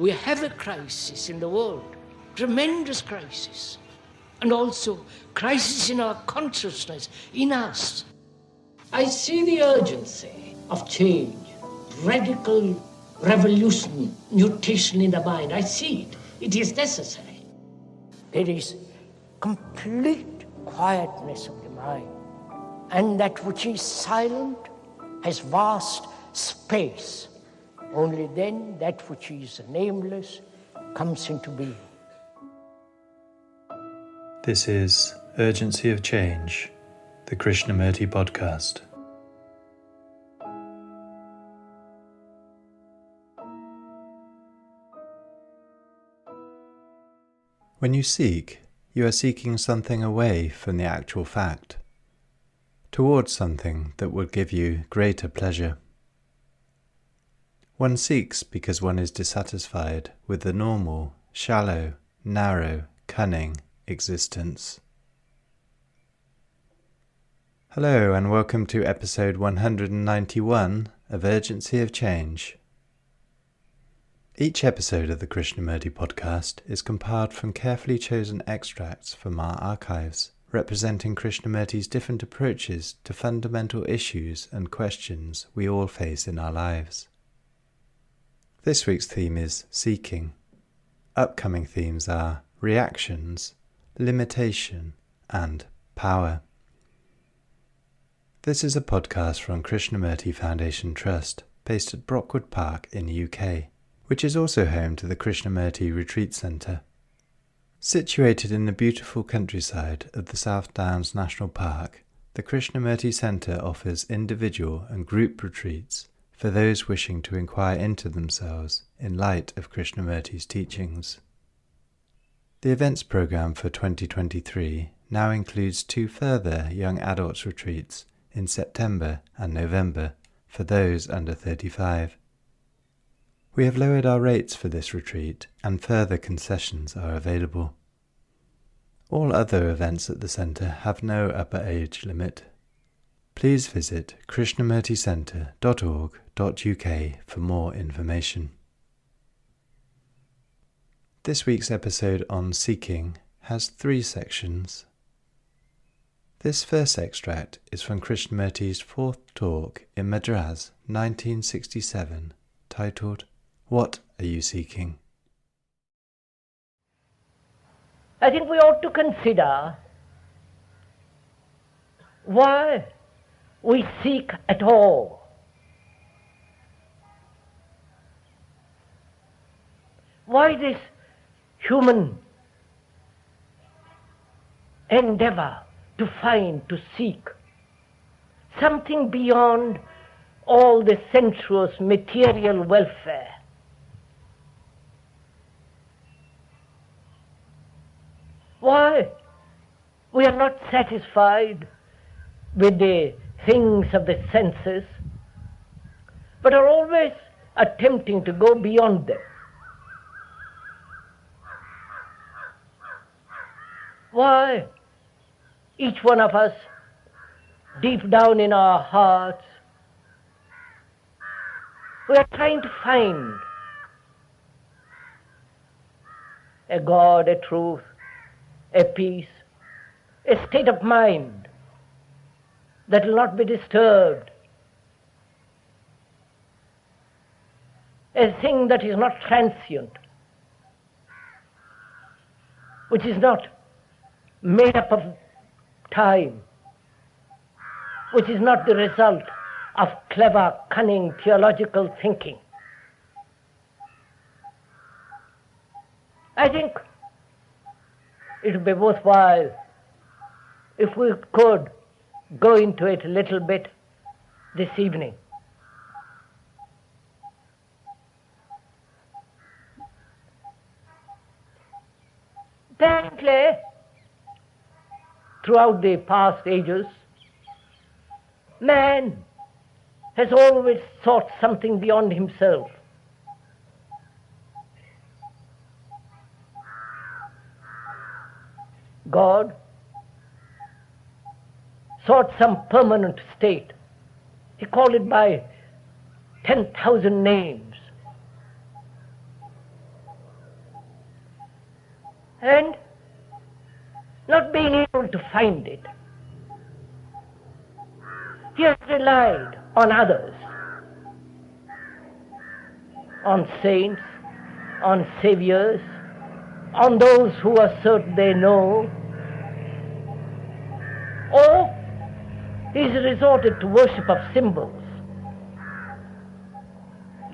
we have a crisis in the world, tremendous crisis, and also crisis in our consciousness, in us. I see the urgency of change, radical revolution, mutation in the mind. I see it. It is necessary. There is complete quietness of the mind, and that which is silent has vast space. Only then that which is nameless comes into being. This is Urgency of Change, the Krishnamurti podcast. When you seek, you are seeking something away from the actual fact, towards something that would give you greater pleasure. One seeks because one is dissatisfied with the normal, shallow, narrow, cunning existence. Hello and welcome to episode 191 of Urgency of Change. Each episode of the Krishnamurti podcast is compiled from carefully chosen extracts from our archives, representing Krishnamurti's different approaches to fundamental issues and questions we all face in our lives. This week's theme is seeking. Upcoming themes are reactions, limitation, and power. This is a podcast from Krishnamurti Foundation Trust, based at Brockwood Park in the UK, which is also home to the Krishnamurti Retreat Centre. Situated in the beautiful countryside of the South Downs National Park, the Krishnamurti Centre offers individual and group retreats for those wishing to inquire into themselves in light of Krishnamurti's teachings. The events programme for 2023 now includes 2 further young adults retreats in September and November for those under 35. We have lowered our rates for this retreat and further concessions are available. All other events at the centre have no upper age limit. Please visit krishnamurticentre.org.uk for more information. This week's episode on seeking has 3 sections. This first extract is from Krishnamurti's 4th talk in Madras, 1967, titled, "What are you seeking?" I think we ought to consider why we seek at all. Why this human endeavor to find, to seek something beyond all the sensuous material welfare? Why we are not satisfied with the things of the senses, but are always attempting to go beyond them? Why each one of us, deep down in our hearts, we are trying to find a God, a truth, a peace, a state of mind that will not be disturbed, a thing that is not transient, which is not made up of time, which is not the result of clever, cunning, theological thinking. I think it would be worthwhile if we could go into it a little bit this evening. Apparently, throughout the past ages, man has always sought something beyond himself. God sought some permanent state. He called it by 10,000 names. and not being able to find it, he has relied on others, on saints, on saviors, on those who assert they know, or he's resorted to worship of symbols,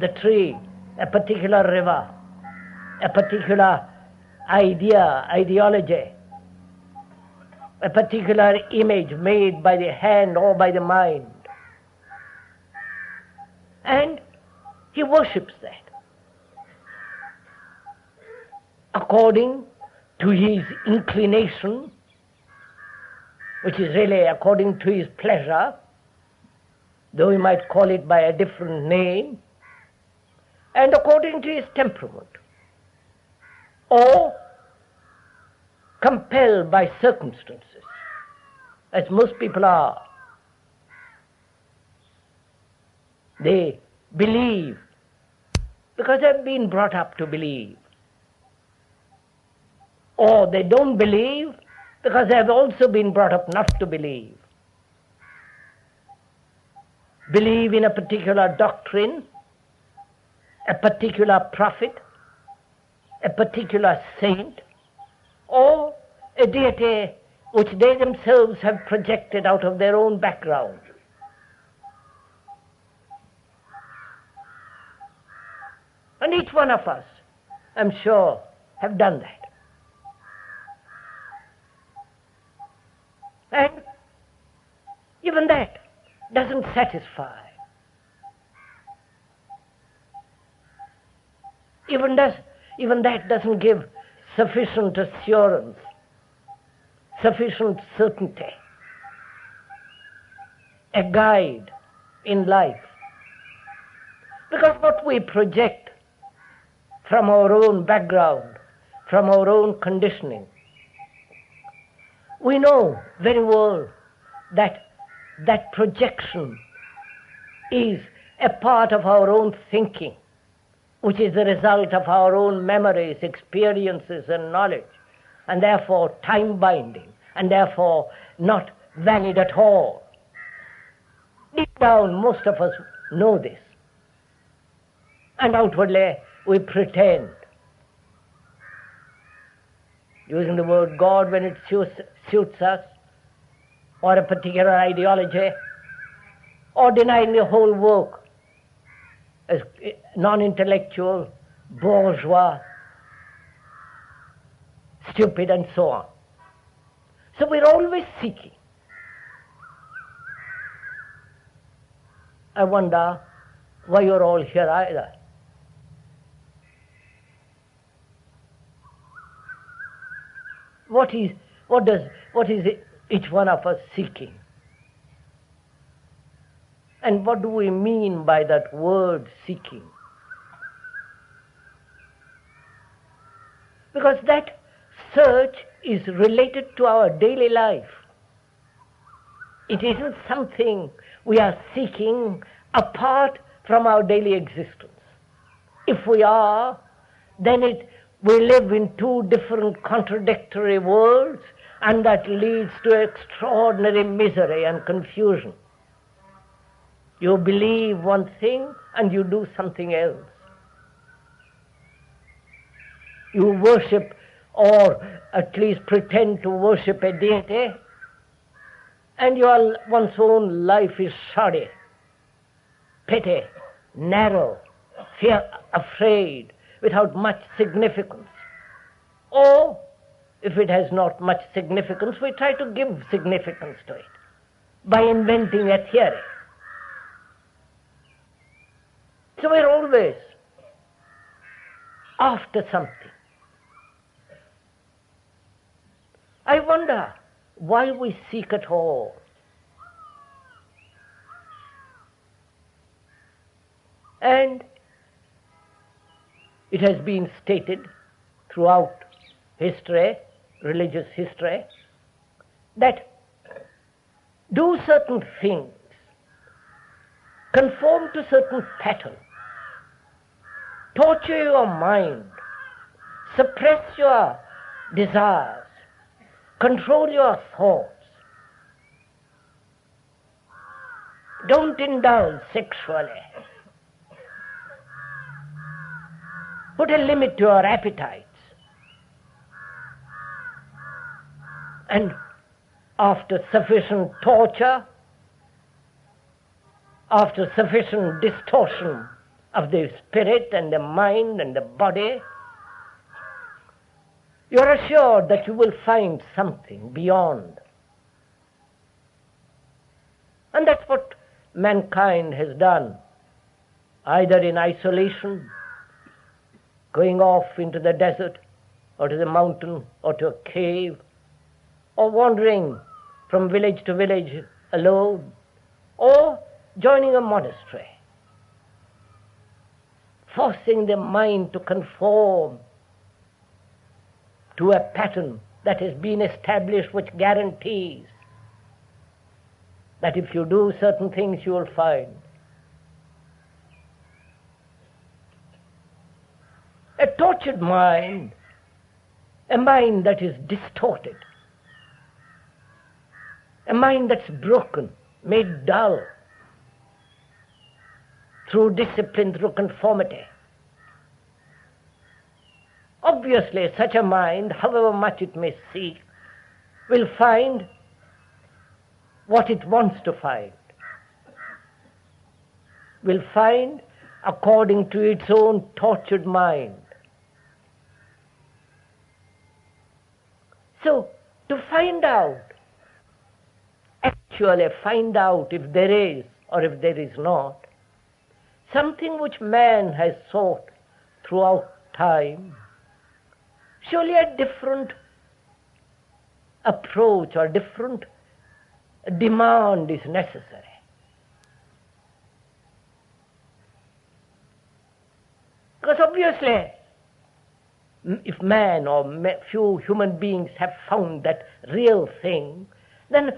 the tree, a particular river, a particular idea, ideology, a particular image made by the hand or by the mind. And he worships that according to his inclination, which is really according to his pleasure, though he might call it by a different name, and according to his temperament, or compelled by circumstances, as most people are. They believe because they've been brought up to believe, or they don't believe because they have also been brought up not to believe. Believe in a particular doctrine, a particular prophet, a particular saint, or a deity which they themselves have projected out of their own background. And each one of us, I'm sure, have done that. And even that doesn't satisfy. Even that doesn't give sufficient assurance, sufficient certainty, a guide in life. Because what we project from our own background, from our own conditioning, we know very well that that projection is a part of our own thinking, which is the result of our own memories, experiences, and knowledge, and therefore time-binding, and therefore not valid at all. Deep down, most of us know this, and outwardly we pretend, using the word God when it suits us, or a particular ideology, or denying the whole work as non-intellectual, bourgeois, stupid, and so on. So we're always seeking. I wonder why you're all here either. What is each one of us seeking? And what do we mean by that word seeking? Because that search is related to our daily life. It isn't something we are seeking apart from our daily existence. If we are, then we live in two different contradictory worlds, and that leads to extraordinary misery and confusion. You believe one thing and you do something else. You worship, or at least pretend to worship, a deity, and one's own life is shoddy, petty, narrow, afraid, without much significance. Or, if it has not much significance, we try to give significance to it by inventing a theory. So we're always after something. I wonder why we seek at all. And it has been stated throughout history, religious history, that do certain things, conform to certain patterns, torture your mind, suppress your desires. Control your thoughts. Don't indulge sexually. Put a limit to your appetites. And after sufficient torture, after sufficient distortion of the spirit and the mind and the body, you are assured that you will find something beyond. And that's what mankind has done, either in isolation, going off into the desert or to the mountain or to a cave, or wandering from village to village alone, or joining a monastery, forcing the mind to conform to a pattern that has been established, which guarantees that if you do certain things you will find. A tortured mind, a mind that is distorted, a mind that's broken, made dull through discipline, through conformity. Obviously, such a mind, however much it may seek, will find what it wants to find, will find according to its own tortured mind. So, to find out, actually find out if there is or if there is not, something which man has sought throughout time, surely a different approach or different demand is necessary. Because obviously, if man or few human beings have found that real thing, then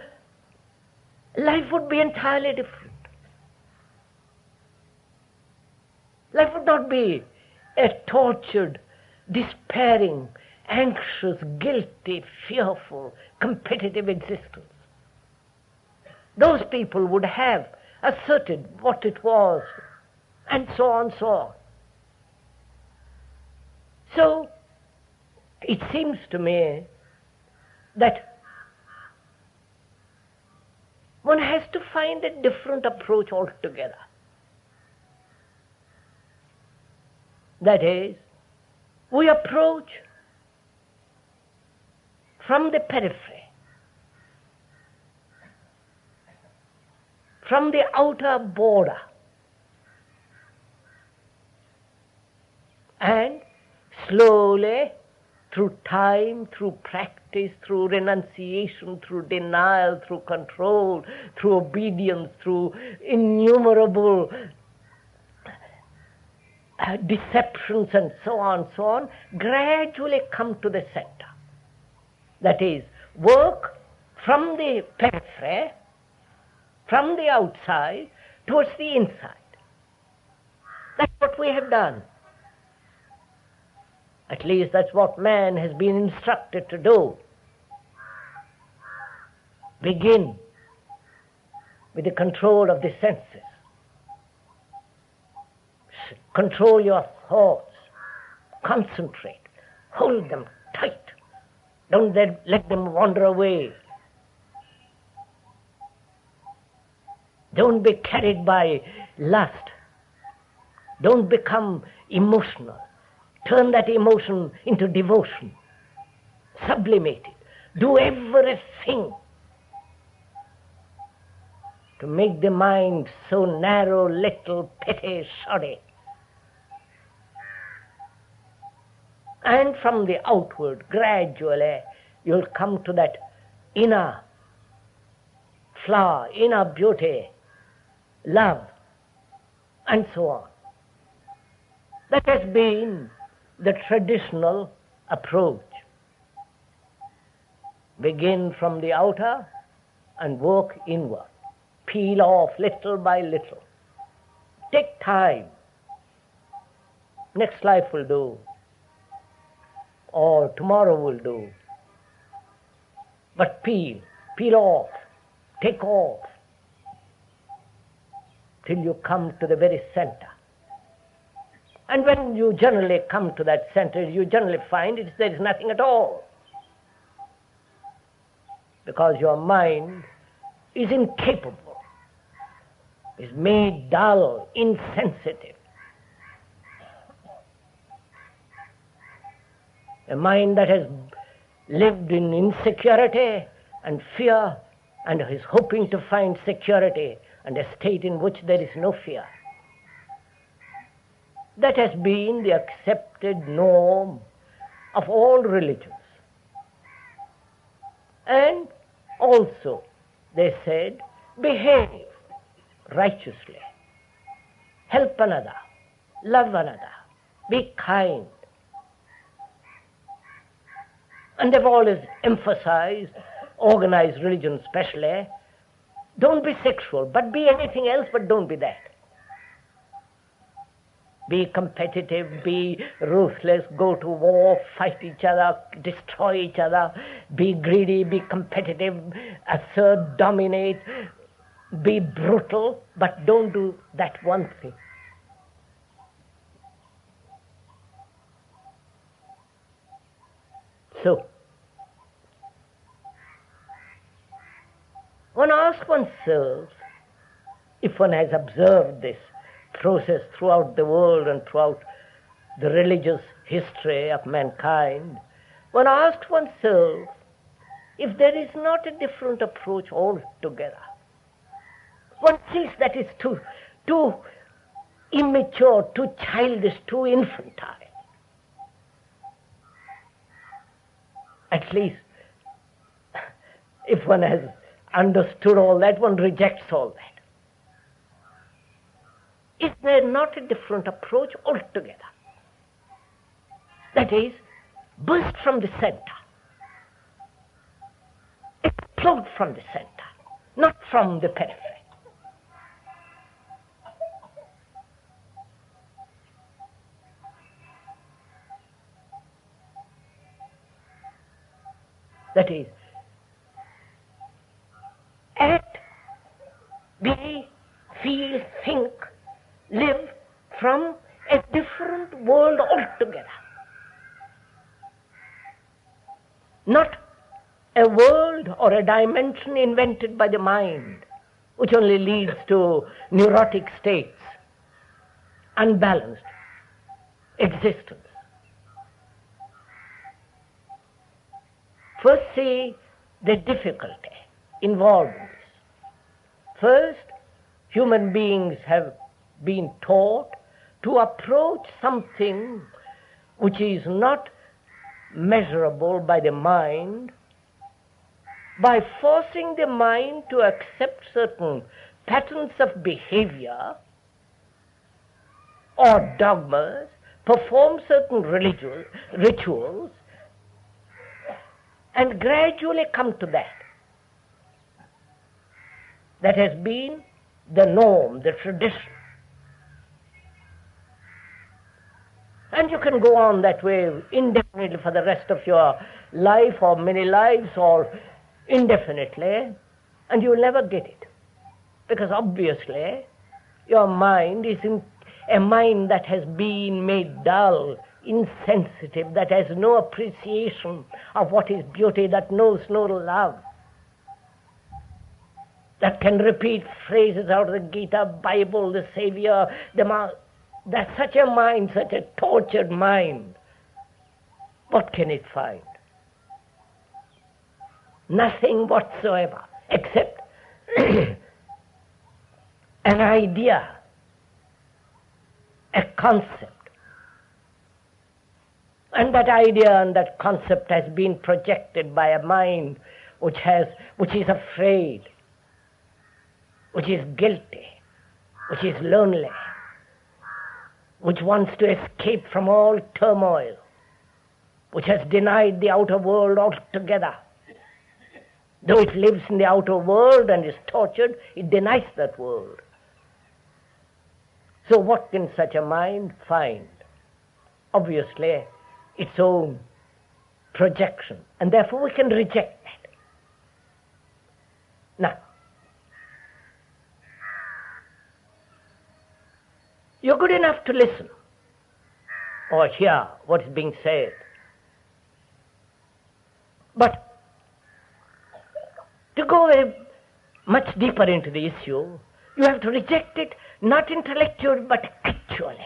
life would be entirely different. Life would not be a tortured, despairing, anxious, guilty, fearful, competitive existence. Those people would have asserted what it was, and so on, so on. So, it seems to me that one has to find a different approach altogether. That is, we approach from the periphery, from the outer border, and slowly, through time, through practice, through renunciation, through denial, through control, through obedience, through innumerable deceptions and so on, gradually come to the center. That is, work from the periphery, from the outside, towards the inside. That's what we have done. At least that's what man has been instructed to do. Begin with the control of the senses. Control your thoughts. Concentrate. Hold them tight. Don't let them wander away. Don't be carried by lust. Don't become emotional. Turn that emotion into devotion. Sublimate it. Do everything to make the mind so narrow, little, petty, shoddy. And from the outward, gradually, you'll come to that inner flower, inner beauty, love, and so on. That has been the traditional approach. Begin from the outer and work inward. Peel off little by little. Take time. Next life will do. or tomorrow will do. But peel off, take off, till you come to the very center. And when you generally come to that center, you generally find there is nothing at all. Because your mind is incapable, is made dull, insensitive. A mind that has lived in insecurity and fear and is hoping to find security and a state in which there is no fear. That has been the accepted norm of all religions. And also, they said, behave righteously, help another, love another, be kind. And they've always emphasized, organized religion especially, don't be sexual, but be anything else, but don't be that. Be competitive, be ruthless, go to war, fight each other, destroy each other, be greedy, be competitive, assert, dominate, be brutal, but don't do that one thing. So, one asks oneself, if one has observed this process throughout the world and throughout the religious history of mankind, one asks oneself if there is not a different approach altogether. One thinks that is too immature, too childish, too infantile. At least, if one has understood all that, one rejects all that. Is there not a different approach altogether? That is, burst from the center, explode from the center, not from the periphery. That is, act, be, feel, think, live from a different world altogether. Not a world or a dimension invented by the mind, which only leads to neurotic states, unbalanced existence. First, see the difficulty involved in this. First, human beings have been taught to approach something which is not measurable by the mind by forcing the mind to accept certain patterns of behavior or dogmas, perform certain rituals, and gradually come to that. That has been the norm, the tradition. And you can go on that way indefinitely for the rest of your life, or many lives, or indefinitely, and you will never get it. Because obviously, your mind is a mind that has been made dull, insensitive, that has no appreciation of what is beauty, that knows no love, that can repeat phrases out of the Gita, Bible, the Savior, that's such a mind, such a tortured mind. What can it find? Nothing whatsoever, except an idea, a concept. And that idea and that concept has been projected by a mind which is afraid, which is guilty, which is lonely, which wants to escape from all turmoil, which has denied the outer world altogether. Though it lives in the outer world and is tortured, it denies that world. So what can such a mind find? Obviously, its own projection, and therefore we can reject that. Now, you're good enough to listen or hear what is being said. But to go much deeper into the issue, you have to reject it not intellectually but actually.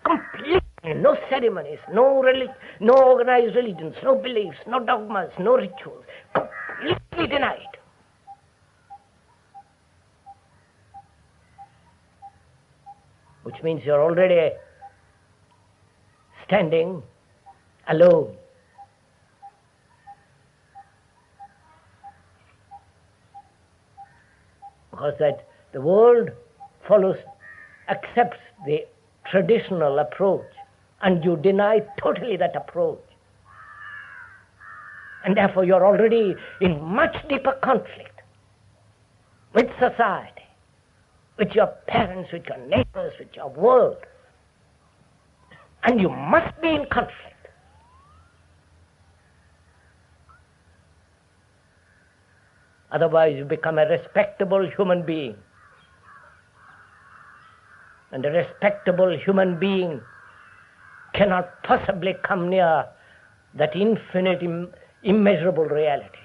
Completely, no ceremonies, no organized religions, no beliefs, no dogmas, no rituals. Completely denied. Which means you're already standing alone. Because that the world accepts the traditional approach, and you deny totally that approach. And therefore you're already in much deeper conflict with society, with your parents, with your neighbors, with your world. And you must be in conflict. Otherwise you become a respectable human being. And a respectable human being cannot possibly come near that infinite, immeasurable reality.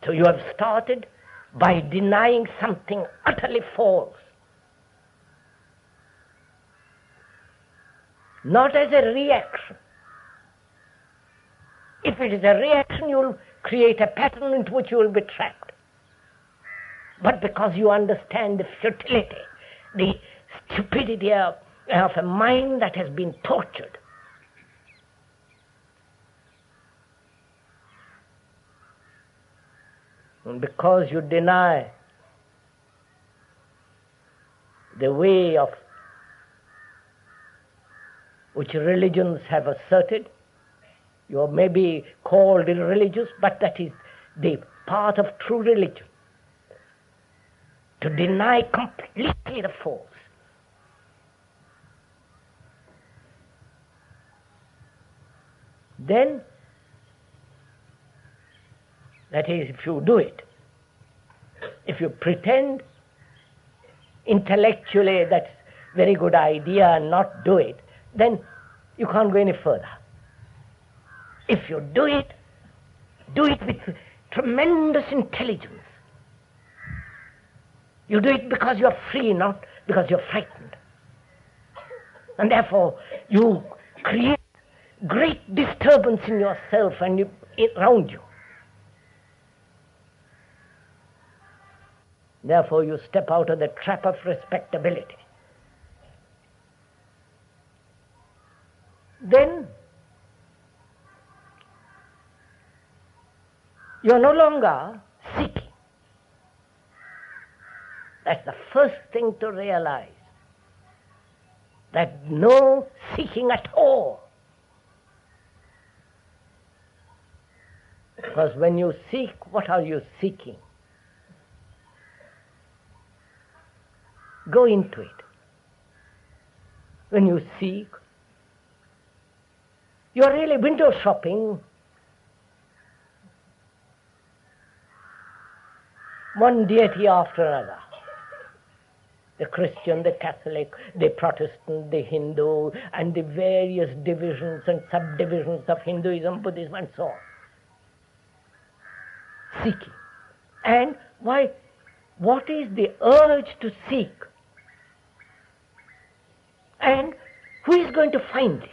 So you have started by denying something utterly false. Not as a reaction. If it is a reaction, you will create a pattern into which you will be trapped. But because you understand the futility, the stupidity of a mind that has been tortured, and because you deny the way of which religions have asserted, you may be called irreligious, but that is the path of true religion. To deny completely the false. Then, that is, if you do it, if you pretend intellectually that's a very good idea and not do it, then you can't go any further. If you do it with tremendous intelligence. You do it because you're free, not because you're frightened. And therefore, you create great disturbance in yourself and around you. Therefore, you step out of the trap of respectability. Then, you're no longer seeking. That's the first thing to realize. That no seeking at all. Because when you seek, what are you seeking? Go into it. When you seek, you're really window shopping. One deity after another. The Christian, the Catholic, the Protestant, the Hindu, and the various divisions and subdivisions of Hinduism, Buddhism, and so on. Seeking. And why? What is the urge to seek? And who is going to find it?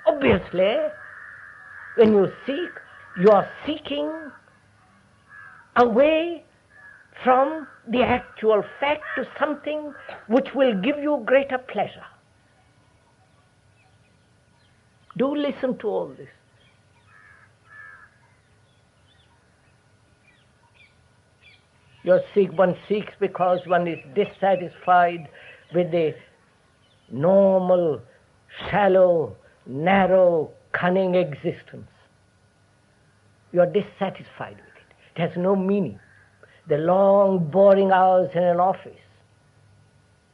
Obviously, when you seek, you are seeking away from the actual fact to something which will give you greater pleasure. Do listen to all this. One seeks because one is dissatisfied with the normal, shallow, narrow, cunning existence. You are dissatisfied with it. It has no meaning. the long boring hours in an office,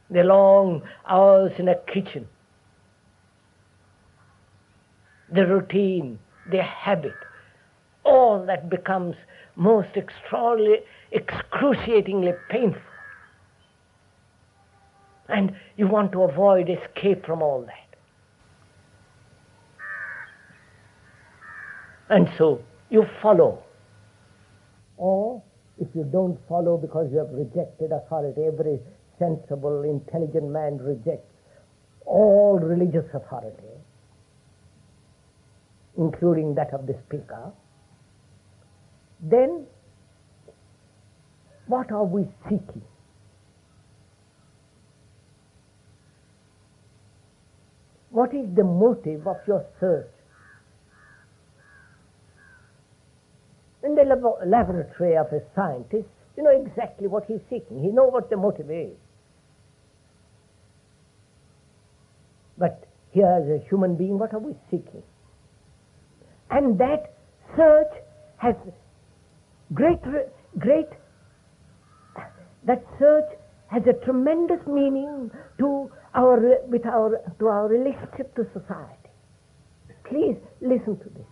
the long hours in a kitchen, the routine, the habit, all that becomes most excruciatingly painful. And you want to avoid escape from all that. And so you follow. Or if you don't follow because you have rejected authority, every sensible, intelligent man rejects all religious authority, including that of the speaker, then what are we seeking? What is the motive of your search? In the laboratory of a scientist, you know exactly what he's seeking. He knows what the motive is. But here as a human being, what are we seeking? And that search has that search has a tremendous meaning to our relationship to society. Please listen to this.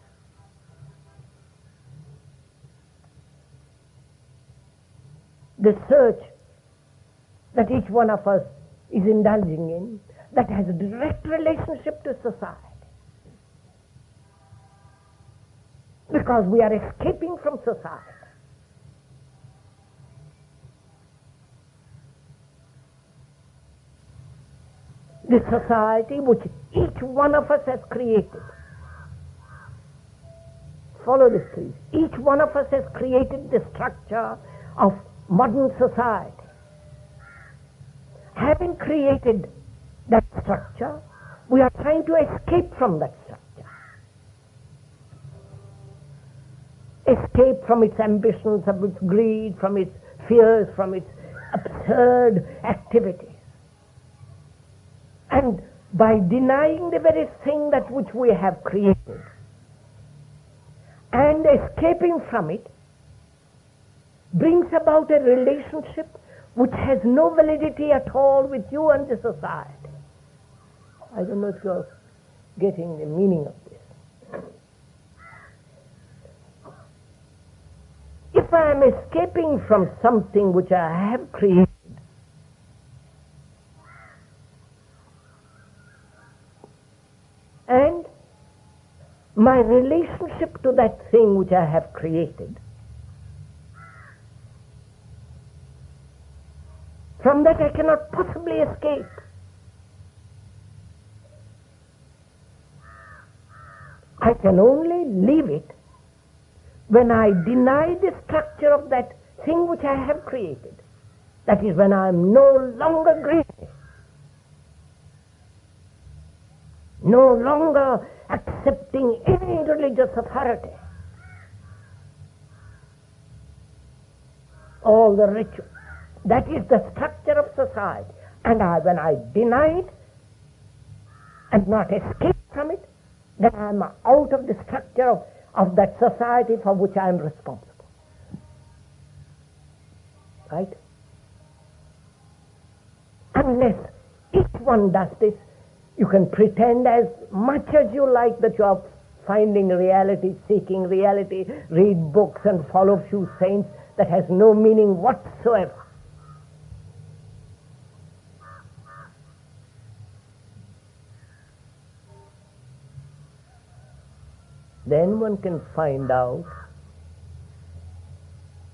The search that each one of us is indulging in, that has a direct relationship to society. Because we are escaping from society. The society which each one of us has created. Follow this, please. Each one of us has created the structure of modern society. Having created that structure, we are trying to escape from that structure. Escape from its ambitions, from its greed, from its fears, from its absurd activities. And by denying the very thing that which we have created and escaping from it, brings about a relationship which has no validity at all with you and the society. I don't know if you're getting the meaning of this. If I am escaping from something which I have created, and my relationship to that thing which I have created, from that I cannot possibly escape. I can only leave it when I deny the structure of that thing which I have created. That is when I am no longer greedy, no longer accepting any religious authority. All the ritual. That is the structure of society. And when I deny it and not escape from it, then I am out of the structure of that society for which I am responsible. Right? Unless each one does this, you can pretend as much as you like that you are finding reality, seeking reality, read books and follow few saints. That has no meaning whatsoever. Then one can find out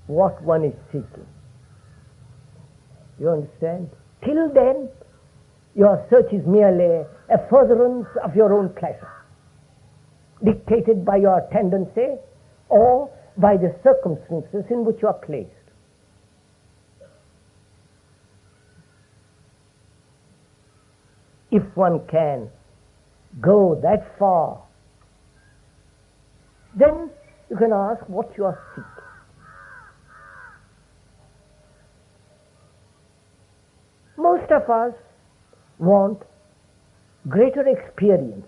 what one is seeking. You understand? Till then, your search is merely a furtherance of your own pleasure, dictated by your tendency or by the circumstances in which you are placed. If one can go that far, then you can ask what you are seeking. Most of us want greater experiences.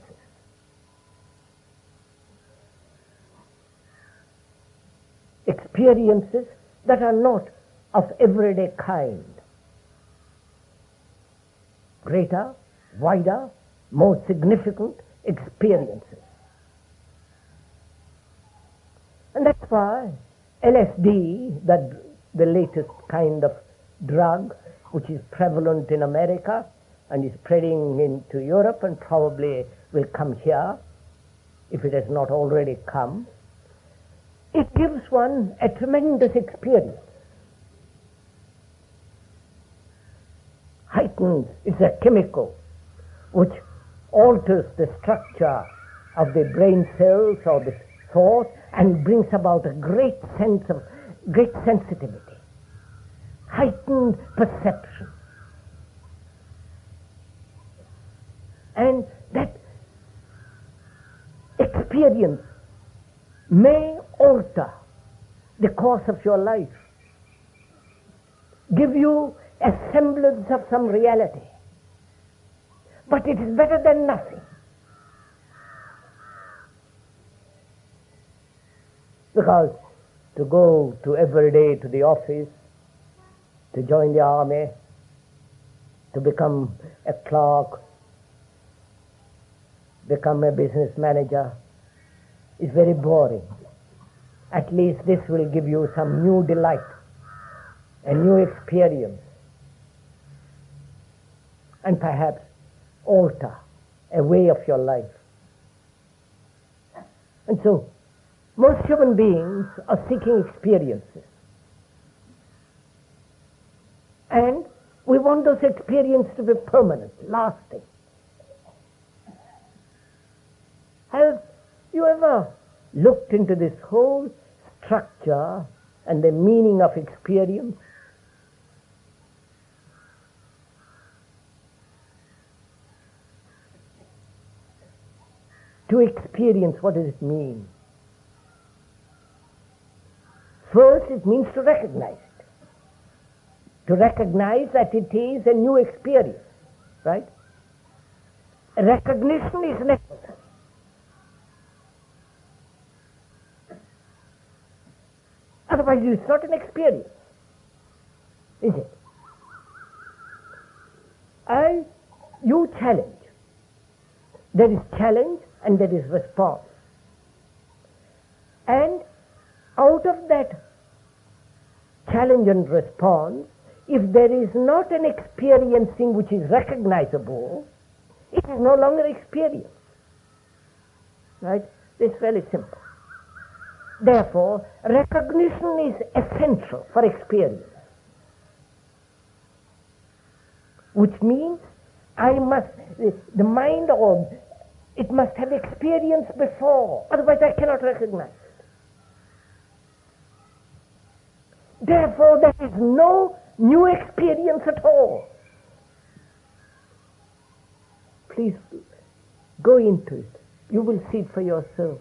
Experiences that are not of everyday kind. Greater, wider, more significant experiences. And that's why LSD, the latest kind of drug, which is prevalent in America and is spreading into Europe and probably will come here, if it has not already come, it gives one a tremendous experience. Heightens, it's a chemical which alters the structure of the brain cells or the thought and brings about a great sense of great sensitivity, heightened perception. And that experience may alter the course of your life, give you a semblance of some reality. But it is better than nothing. Because to go to every day to the office, to join the army, to become a clerk, become a business manager, is very boring. At least this will give you some new delight, a new experience, and perhaps alter a way of your life. And so, most human beings are seeking experiences. And we want those experiences to be permanent, lasting. Have you ever looked into this whole structure and the meaning of experience? To experience, what does it mean? First, it means to recognize it. To recognize that it is a new experience, right? Recognition is necessary. Otherwise, it's not an experience, is it? You challenge. There is challenge and there is response. And out of that challenge and response, if there is not an experiencing which is recognizable, it is no longer experience. Right? It's fairly simple. Therefore, recognition is essential for experience. Which means the mind it must have experienced before, otherwise I cannot recognize it. Therefore, there is no new experience at all. Please go into it. You will see it for yourself.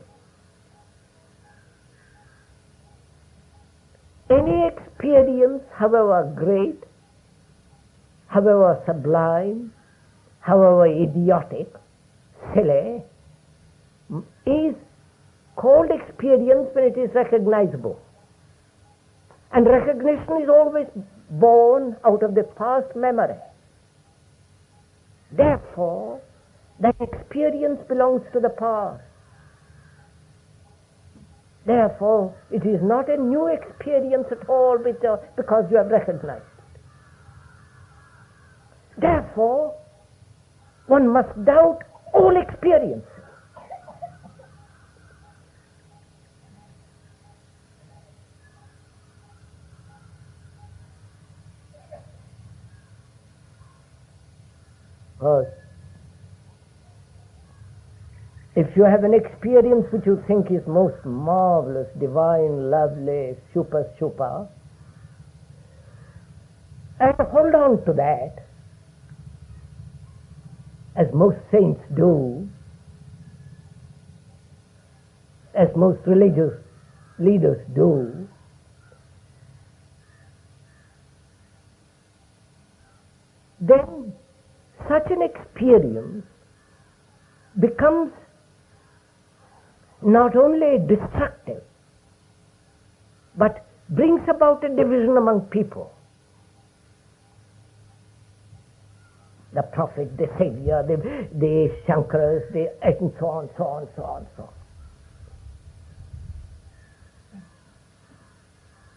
Any experience, however great, however sublime, however idiotic, silly, is called experience when it is recognizable. And recognition is always born out of the past memory. Therefore, that experience belongs to the past. Therefore, it is not a new experience at all because you have recognized it. Therefore, one must doubt all experience. If you have an experience which you think is most marvelous, divine, lovely, super, and hold on to that, as most saints do, as most religious leaders do, then such an experience becomes not only destructive, but brings about a division among people. The prophet, the savior, the Shankaras, and so on, so on, so on, so on.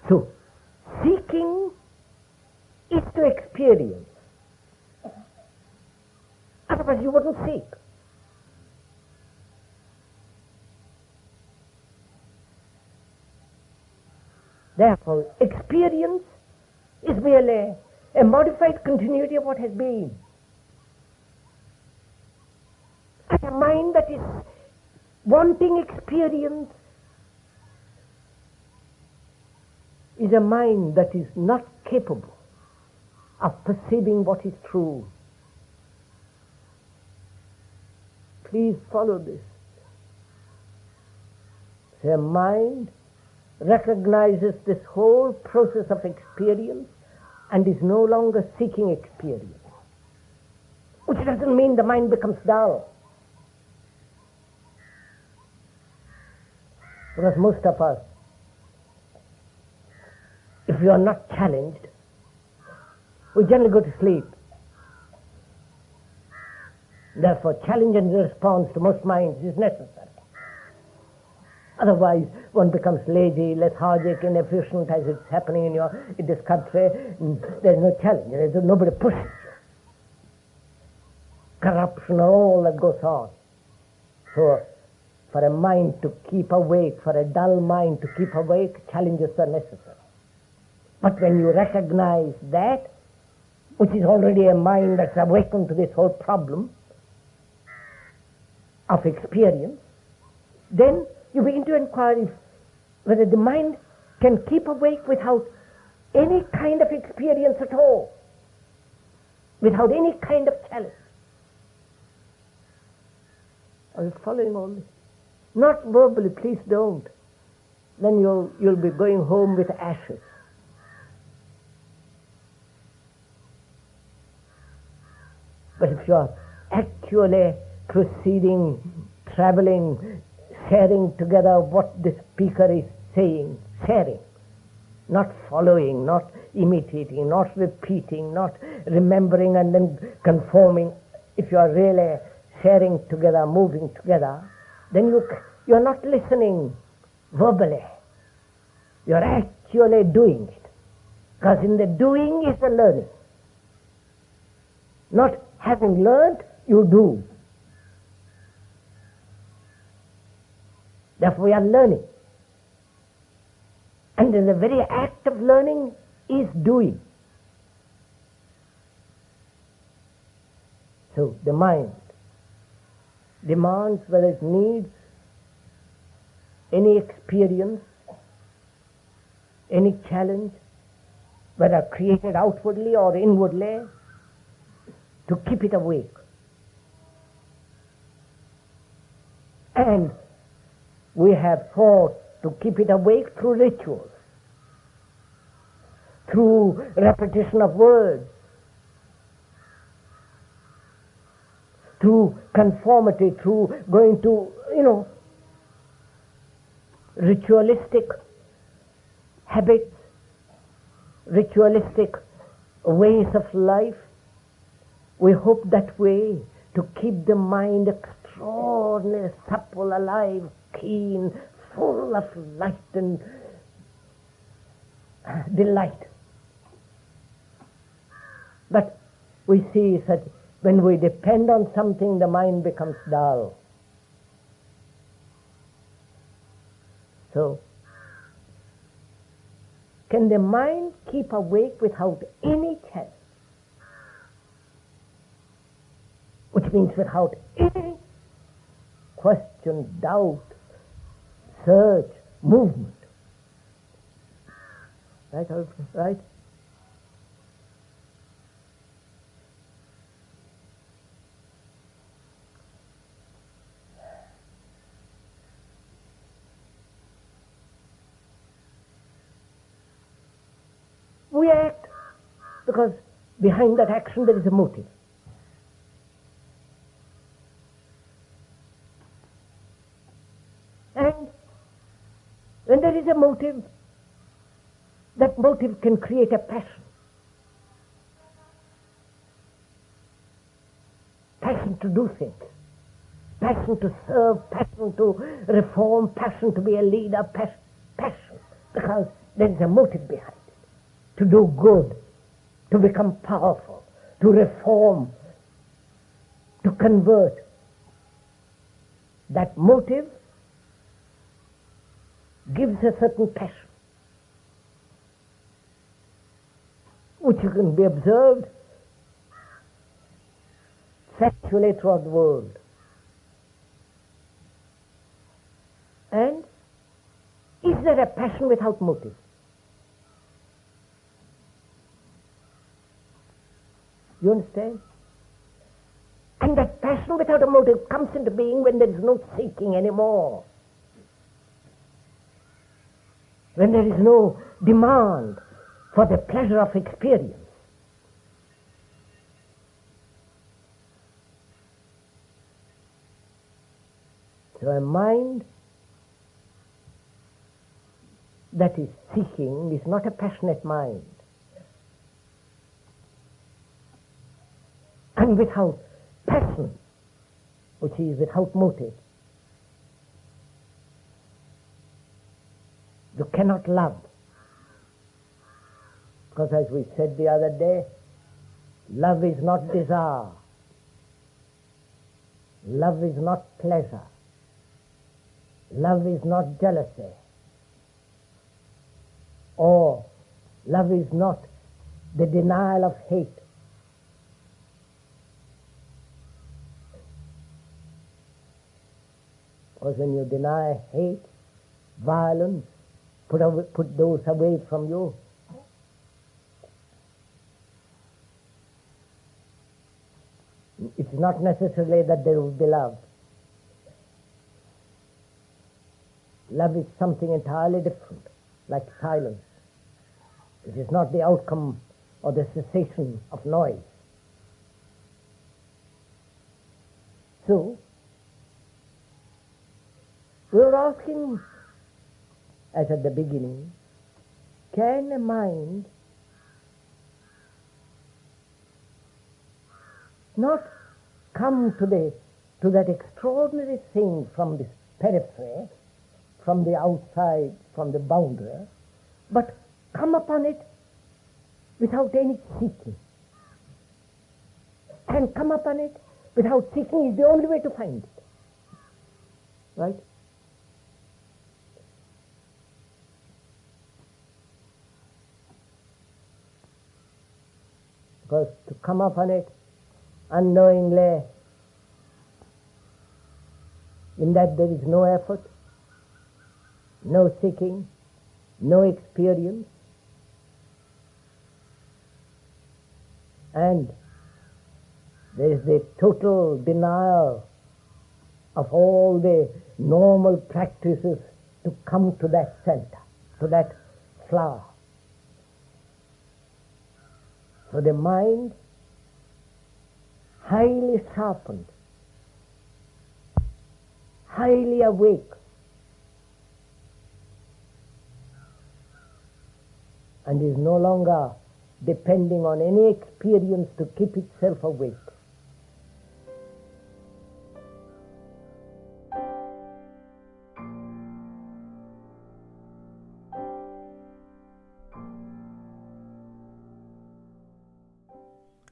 So, seeking is to experience. Otherwise you wouldn't seek. Therefore, experience is merely a modified continuity of what has been. And a mind that is wanting experience is a mind that is not capable of perceiving what is true. Please follow this. A mind recognizes this whole process of experience and is no longer seeking experience. Which doesn't mean the mind becomes dull. Because most of us, if we are not challenged, we generally go to sleep. Therefore, challenge and response to most minds is necessary. Otherwise, one becomes lazy, lethargic, inefficient, as it's happening in this country. There's no challenge. Nobody pushes you. Corruption, all that goes on. So, for a mind to keep awake, for a dull mind to keep awake, challenges are necessary. But when you recognize that, which is already a mind that's awakened to this whole problem of experience, then you begin to inquire whether the mind can keep awake without any kind of experience at all, without any kind of challenge. Are you following all this? Not verbally, please don't. Then you'll be going home with ashes. But if you are actually proceeding, traveling, sharing together what the speaker is saying, sharing, not following, not imitating, not repeating, not remembering and then conforming. If you are really sharing together, moving together, then you are not listening verbally. You are actually doing it. Because in the doing is the learning. Not having learned, you do. Therefore we are learning. And in the very act of learning is doing. So the mind demands whether it needs any experience, any challenge, whether created outwardly or inwardly, to keep it awake. And we have thought to keep it awake through rituals, through repetition of words, through conformity, through going to, ritualistic habits, ritualistic ways of life. We hope that way to keep the mind extraordinarily supple, alive, keen, full of light and delight. But we see that when we depend on something, the mind becomes dull. So, can the mind keep awake without any challenge? Which means without any question, doubt, search, movement. Right? Right? We act because behind that action there is a motive. And when there is a motive, that motive can create a passion. Passion to do things. Passion to serve, passion to reform, passion to be a leader, passion. Because there is a motive behind it. To do good, to become powerful, to reform, to convert. That motive gives a certain passion, which can be observed factually throughout the world. And is there a passion without motive? You understand? And that passion without a motive comes into being when there is no seeking anymore. When there is no demand for the pleasure of experience. So a mind that is seeking is not a passionate mind. And without passion, which is without motive, you cannot love. Because as we said the other day, love is not desire. Love is not pleasure. Love is not jealousy. Or love is not the denial of hate. Because when you deny hate, violence, put those away from you, it's not necessarily that there will be love. Love is something entirely different, like silence. It is not the outcome or the cessation of noise. So, we were asking, as at the beginning, can a mind not come to that extraordinary thing from this periphery, from the outside, from the boundary, but come upon it without any seeking? And come upon it without seeking is the only way to find it. Right? Because to come upon it unknowingly, in that there is no effort, no seeking, no experience, and there is the total denial of all the normal practices to come to that center, to that flower. So the mind, highly sharpened, highly awake, and is no longer depending on any experience to keep itself awake.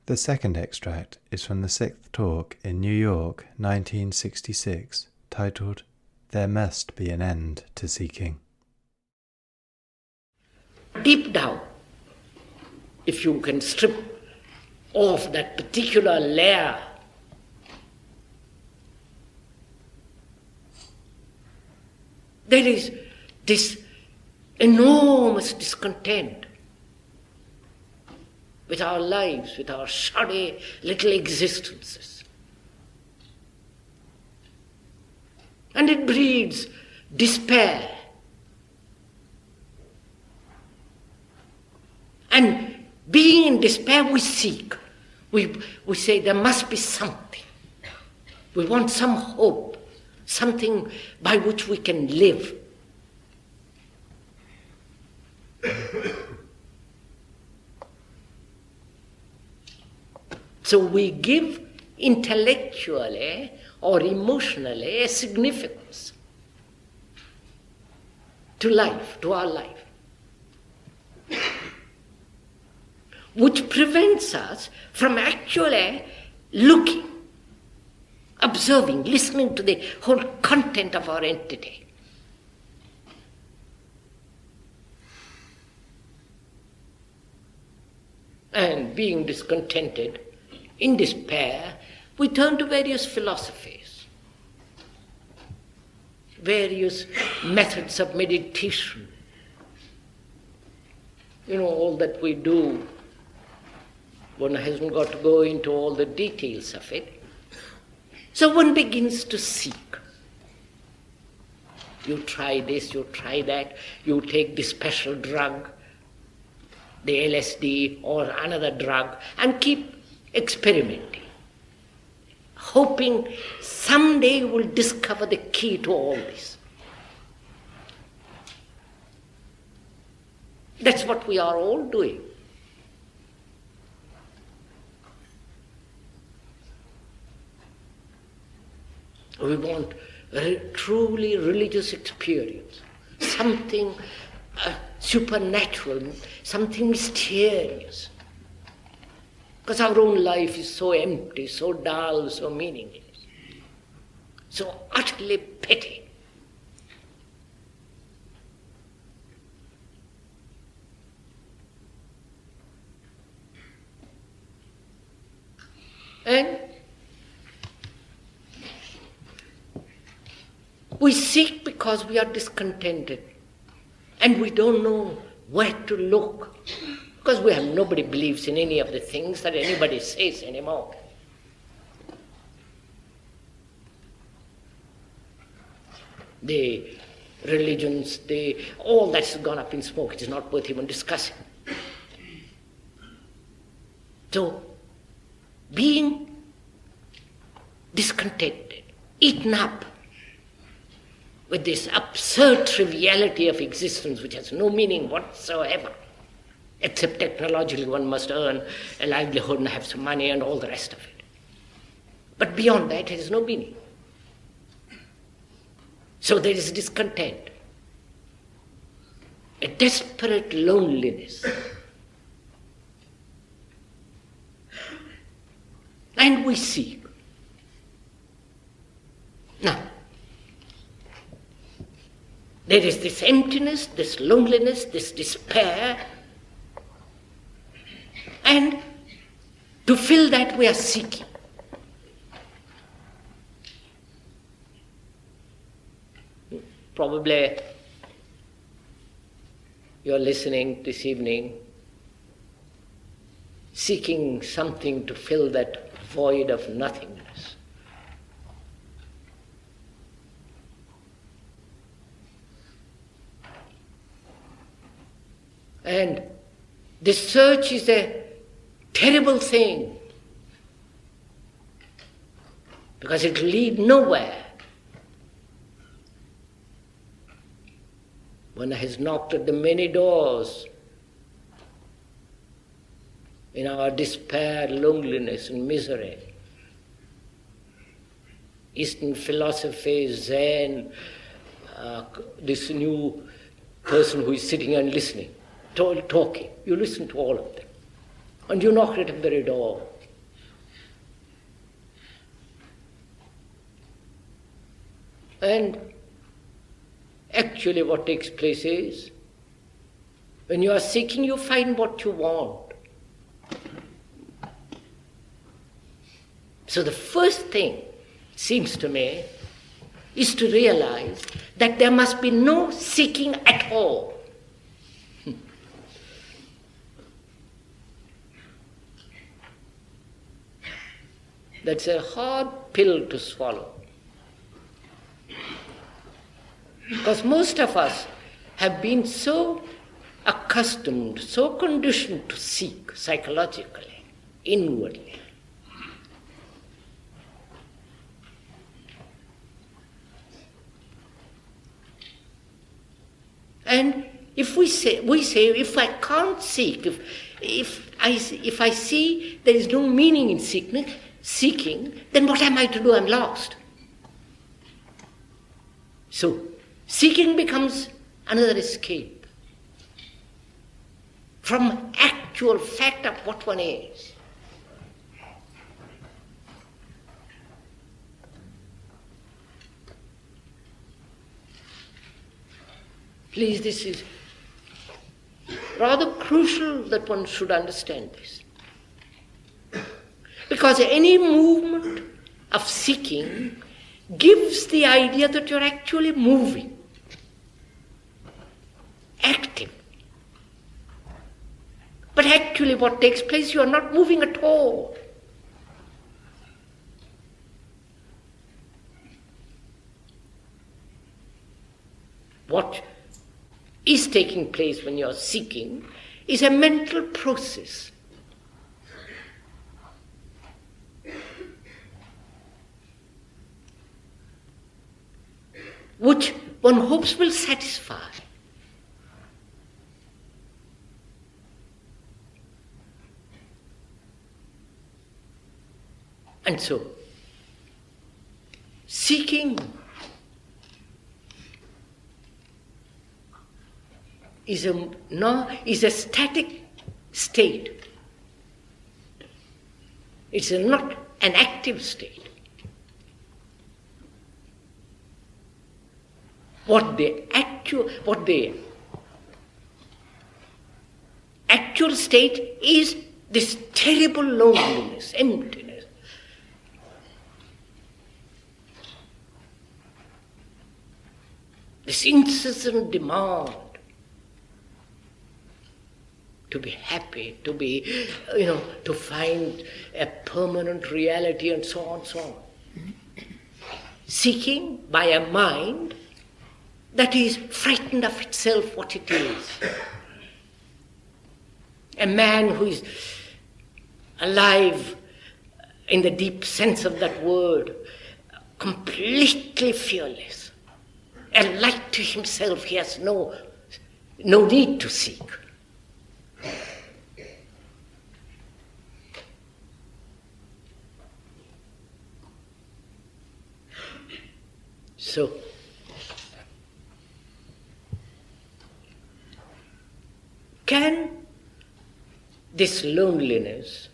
The second extract is from the sixth talk in New York, 1966, titled, "There Must Be an End to Seeking." Deep down, if you can strip off that particular layer, there is this enormous discontent with our lives, with our shoddy little existences. And it breeds despair. And being in despair, we seek. We say there must be something. We want some hope, something by which we can live. So we give intellectually or emotionally a significance to life, to our life, which prevents us from actually looking, observing, listening to the whole content of our entity. And being discontented, in despair, we turn to various philosophies, various methods of meditation. All that we do, one hasn't got to go into all the details of it. So one begins to seek. You try this, you try that, you take this special drug, the LSD or another drug, and keep experimenting, hoping someday you will discover the key to all this. That's what we are all doing. We want a truly religious experience, something supernatural, something mysterious. Because our own life is so empty, so dull, so meaningless, so utterly petty. And we seek because we are discontented and we don't know where to look, because nobody believes in any of the things that anybody says anymore. The religions, all that's gone up in smoke. It is not worth even discussing. So, being discontented, eaten up with this absurd triviality of existence which has no meaning whatsoever, except technologically one must earn a livelihood and have some money and all the rest of it. But beyond that, it has no meaning. So there is discontent, a desperate loneliness. And we seek. Now, there is this emptiness, this loneliness, this despair, and to fill that we are seeking. Probably you are listening this evening, seeking something to fill that void of nothingness. And this search is a terrible thing, because it leads nowhere. One has knocked at the many doors in our despair, loneliness and misery. Eastern philosophy, Zen, this new person who is sitting and listening, talking. You listen to all of them. And you knock at the very door. And actually what takes place is, when you are seeking, you find what you want. So the first thing, seems to me, is to realize that there must be no seeking at all. That's a hard pill to swallow. Because most of us have been so accustomed, so conditioned to seek psychologically, inwardly. And If we say, if I can't seek, if I see there is no meaning in seeking, then what am I to do? I'm lost. So, seeking becomes another escape from actual fact of what one is. Please, this is rather crucial that one should understand this. Because any movement of seeking gives the idea that you're actually moving, active. But actually what takes place, you are not moving at all. What is taking place when you're seeking is a mental process. Which one hopes will satisfy. And so, seeking is a static state. It's not an active state. What the actual state is this terrible loneliness, emptiness. This incessant demand to be happy, to be, to find a permanent reality and so on, so on. Seeking by a mind that is frightened of itself what it is. A man who is alive in the deep sense of that word, completely fearless, a light to himself, he has no need to seek. So, can this loneliness,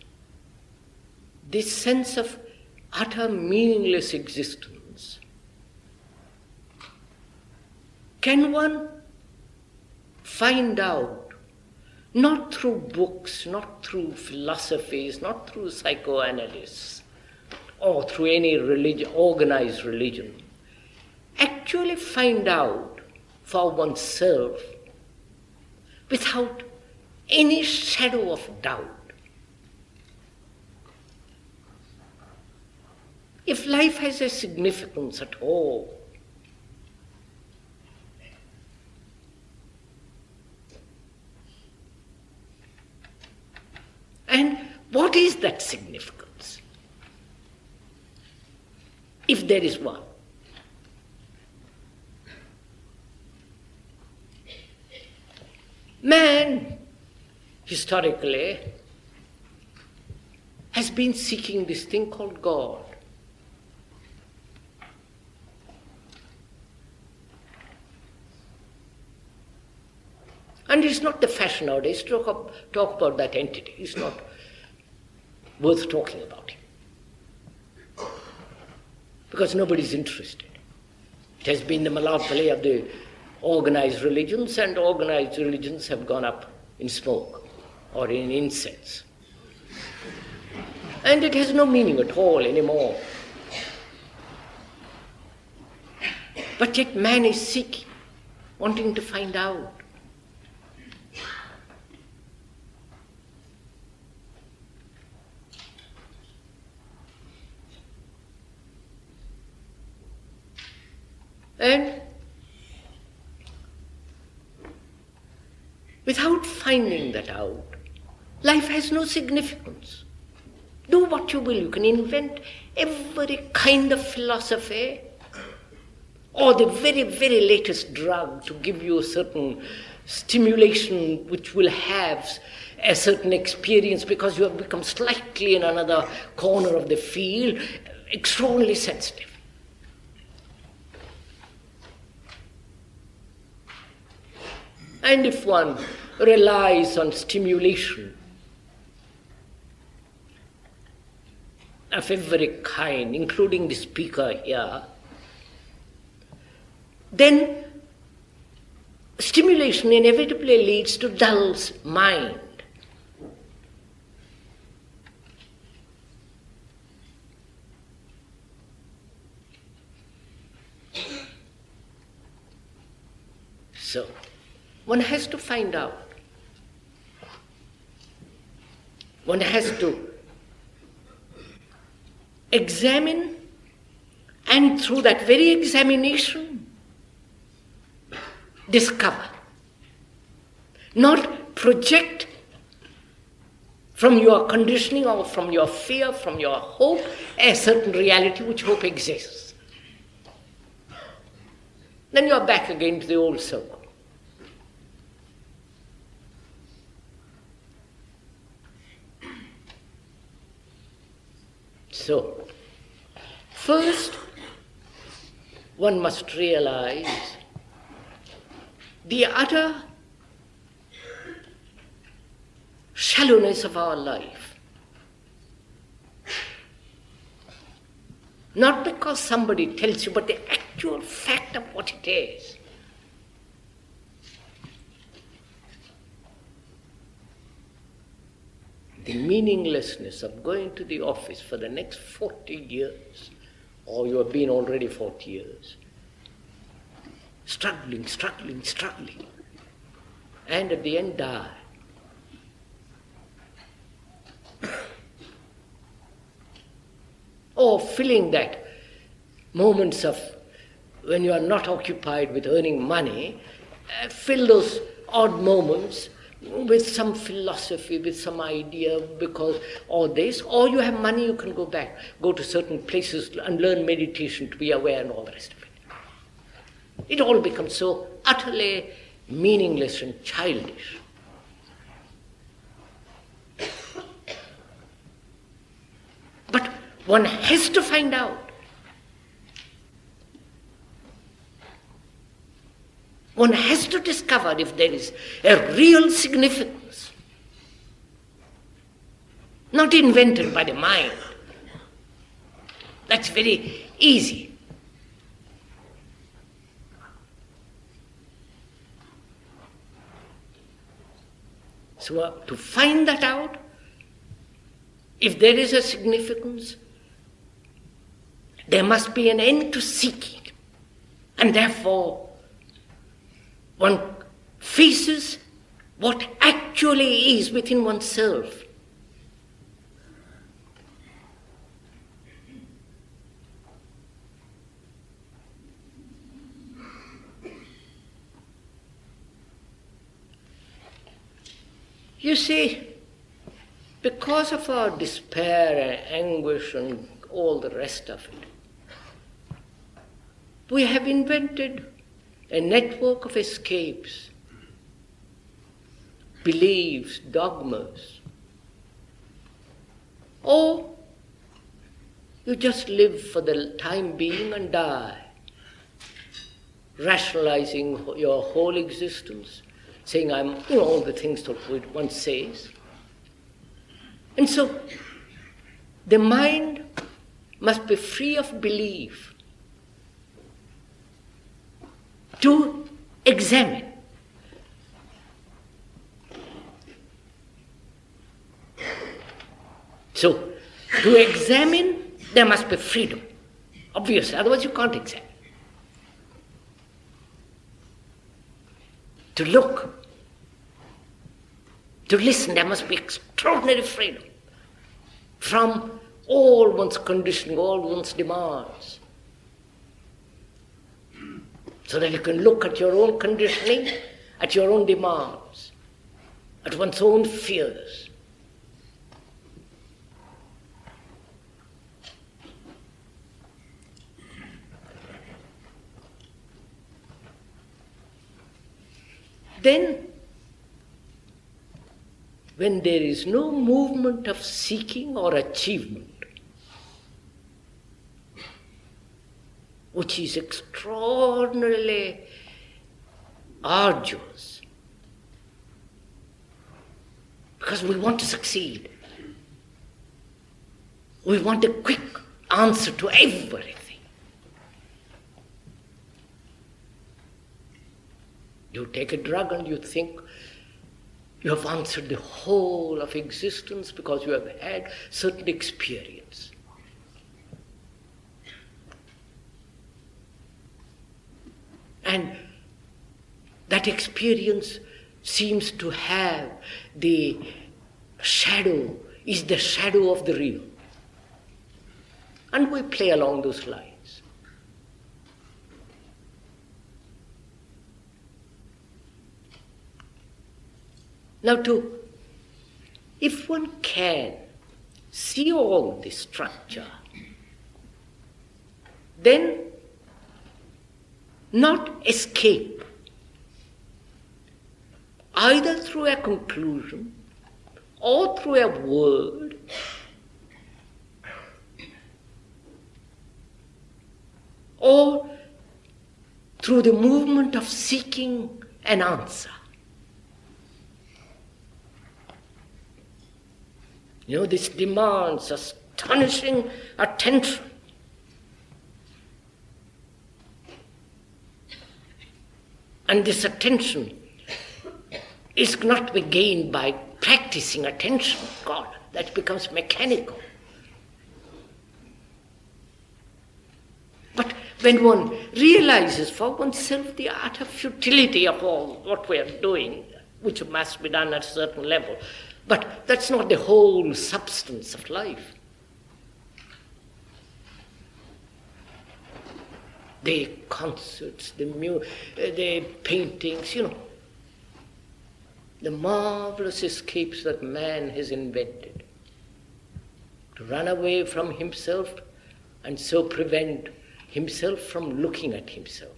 this sense of utter meaningless existence, can one find out, not through books, not through philosophies, not through psychoanalysis, or through any religion, organized religion, actually find out for oneself without any shadow of doubt? If life has a significance at all, and what is that significance, if there is one? Man, historically, has been seeking this thing called God. And it's not the fashion nowadays to talk about that entity. It's not worth talking about him. Because nobody's interested. It has been the monopoly of the organized religions, and organized religions have gone up in smoke or in incense. And it has no meaning at all anymore. But yet man is seeking, wanting to find out. And without finding that out, life has no significance. Do what you will. You can invent every kind of philosophy or the very, very latest drug to give you a certain stimulation which will have a certain experience because you have become slightly in another corner of the field, extraordinarily sensitive. And if one relies on stimulation of every kind, including the speaker here, then stimulation inevitably leads to dull mind. So, one has to find out. One has to examine, and through that very examination, discover. Not project from your conditioning or from your fear, from your hope, a certain reality which hope exists. Then you are back again to the old circle. So, first, one must realize the utter shallowness of our life. Not because somebody tells you, but the actual fact of what it is. The meaninglessness of going to the office for the next 40 years, or you have been already 40 years, struggling, and at the end die. Or filling that moments of when you are not occupied with earning money, fill those odd moments with some philosophy, with some idea, because or this, or you have money, you can go back, go to certain places and learn meditation to be aware and all the rest of it. It all becomes so utterly meaningless and childish. But one has to find out. One has to discover if there is a real significance, not invented by the mind. That's very easy. So to find that out, if there is a significance, there must be an end to seeking. And therefore, one faces what actually is within oneself. You see, because of our despair and anguish and all the rest of it, we have invented a network of escapes, beliefs, dogmas. Or you just live for the time being and die, rationalizing your whole existence, saying all the things that one says. And so the mind must be free of belief to examine. So, to examine, there must be freedom. Obviously, otherwise you can't examine. To look, to listen, there must be extraordinary freedom from all one's conditioning, all one's demands. So that you can look at your own conditioning, at your own demands, at one's own fears. then, when there is no movement of seeking or achievement, which is extraordinarily arduous, because we want to succeed. We want a quick answer to everything. You take a drug and you think you have answered the whole of existence because you have had certain experience. And that experience seems to have the shadow, is the shadow of the real. And we play along those lines. Now, if one can see all this structure, then not escape either through a conclusion or through a word, or through the movement of seeking an answer. You know, this demands astonishing attention. And this attention is not be gained by practicing attention. God, that becomes mechanical. But when one realizes for oneself the utter futility of all what we are doing, which must be done at a certain level, but that's not the whole substance of life. The concerts, the paintings, the marvelous escapes that man has invented to run away from himself and so prevent himself from looking at himself.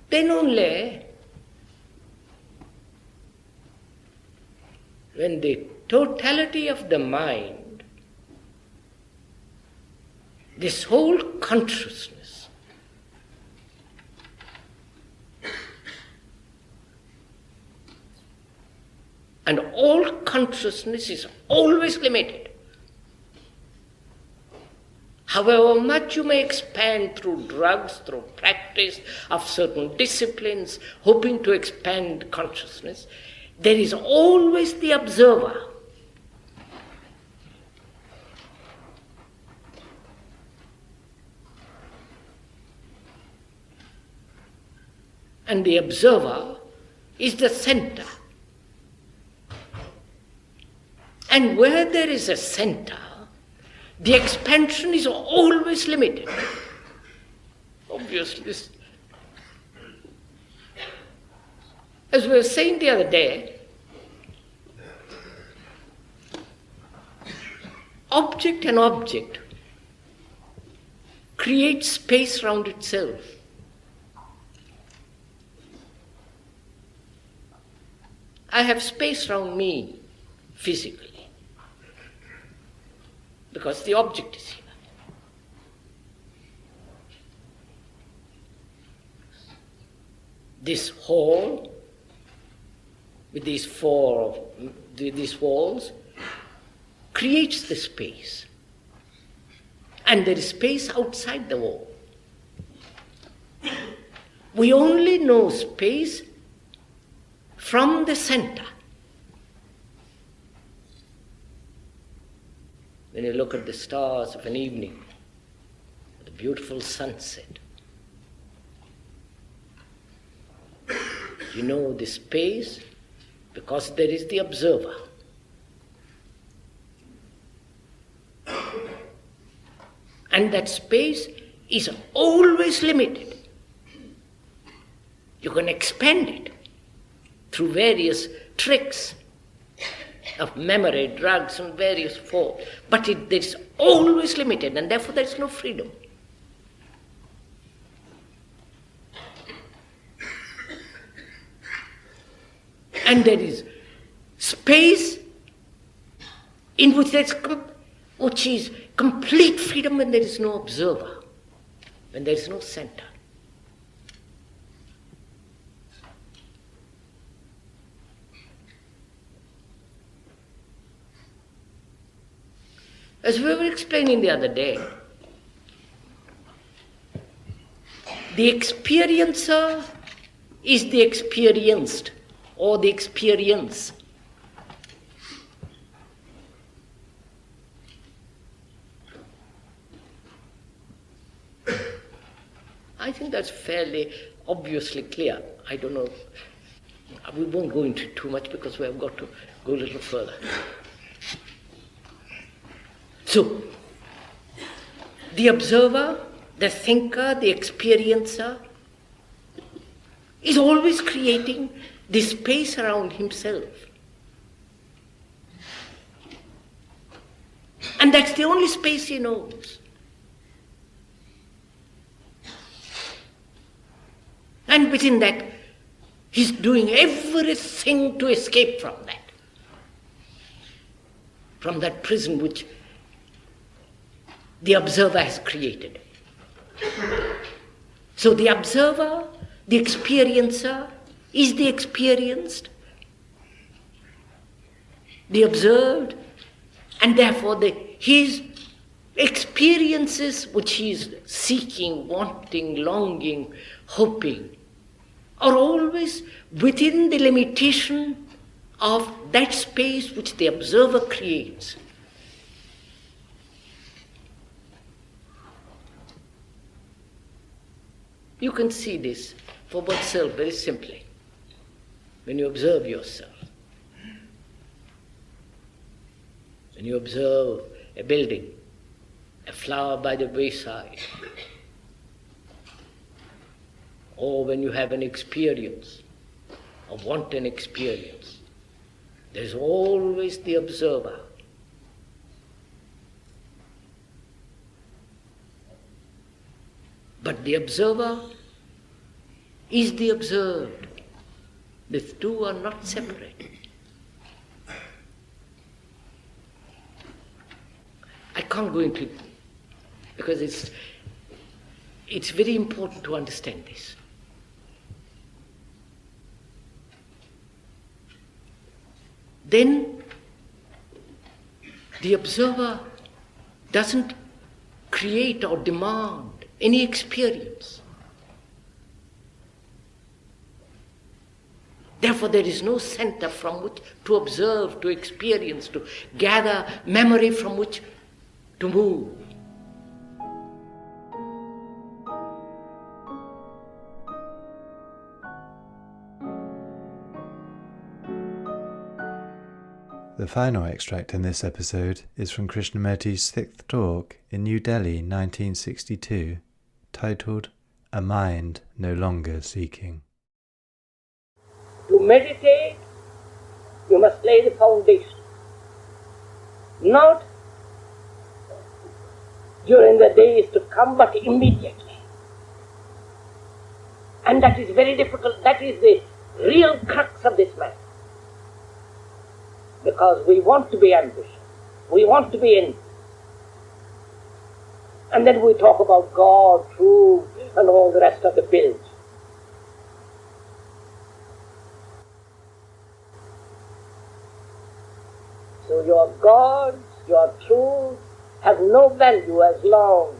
Then only when the totality of the mind, this whole consciousness, and all consciousness is always limited. However much you may expand through drugs, through practice of certain disciplines, hoping to expand consciousness, there is always the observer. And the observer is the center. And where there is a center, the expansion is always limited. Obviously, as we were saying the other day, object and object create space around itself. I have space around me physically, because the object is here. This hall, with these these walls, creates the space. And there is space outside the wall. We only know space from the center. When you look at the stars of an evening, the beautiful sunset, you know the space because there is the observer. And that space is always limited. You can expand it through various tricks of memory, drugs, and various forms. But there is always limited, and therefore there is no freedom. And there is space in which which is complete freedom when there is no observer, when there is no center. As we were explaining the other day, the experiencer is the experienced, or the experience. I think that's fairly obviously clear. I don't know. We won't go into it too much because we have got to go a little further. So, the observer, the thinker, the experiencer is always creating this space around himself. And that's the only space he knows. And within that, he's doing everything to escape from that prison which the observer has created. So the observer, the experiencer, is the experienced, the observed, and therefore his experiences which he is seeking, wanting, longing, hoping, are always within the limitation of that space which the observer creates. You can see this for oneself very simply when you observe yourself. When you observe a building, a flower by the wayside, or when you have an experience, a wanton experience, there's always the observer. But the observer is the observed. The two are not separate. I can't go into it because it's very important to understand this. Then the observer doesn't create or demand any experience. Therefore, there is no center from which to observe, to experience, to gather memory from which to move. The final extract in this episode is from Krishnamurti's 6th talk in New Delhi, 1962, titled A Mind No Longer Seeking. To meditate, you must lay the foundation. Not during the days to come, but immediately. And that is very difficult. That is the real crux of this matter. Because we want to be ambitious. We want to be in. And then we talk about God, truth, and all the rest of the bills. So your gods, your truth, have no value as long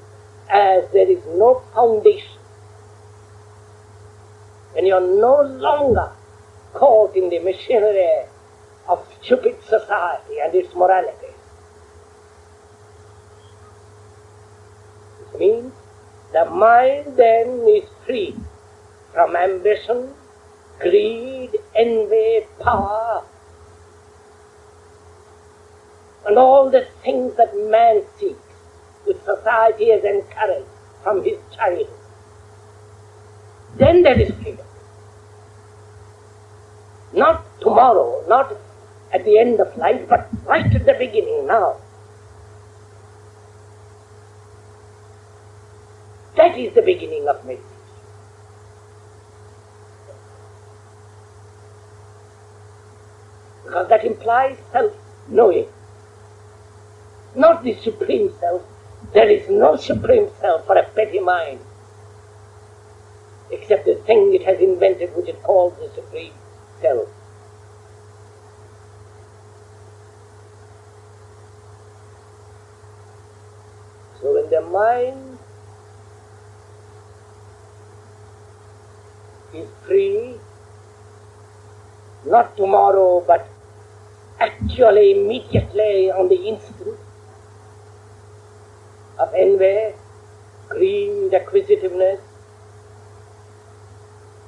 as there is no foundation. When you are no longer caught in the machinery of stupid society and its morality. It means the mind then is free from ambition, greed, envy, power, and all the things that man seeks, which society has encouraged from his childhood. Then there is freedom. Not tomorrow, not at the end of life, but right at the beginning now. That is the beginning of meditation. Because that implies self-knowing. Not the supreme self. There is no supreme self for a petty mind, except the thing it has invented, which it calls the supreme self. So when the mind is free, not tomorrow, but actually immediately on the instant, of envy, greed, acquisitiveness,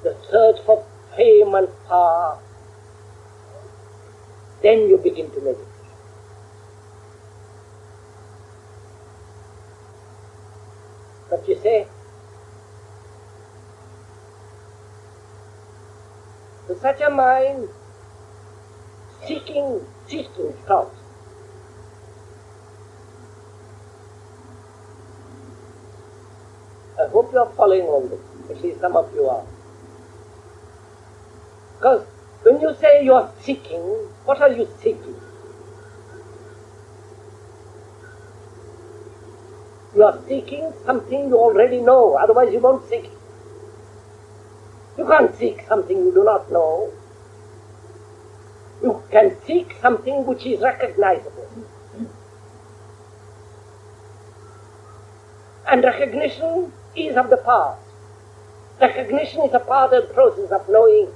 the search for fame and power, then you begin to meditate. But you say, to such a mind, seeking thoughts. I hope you are following all this. At least some of you are. Because when you say you are seeking, what are you seeking? You are seeking something you already know, otherwise you won't seek it. You can't seek something you do not know. You can seek something which is recognizable. And recognition is of the past. Recognition is a part of the process of knowing,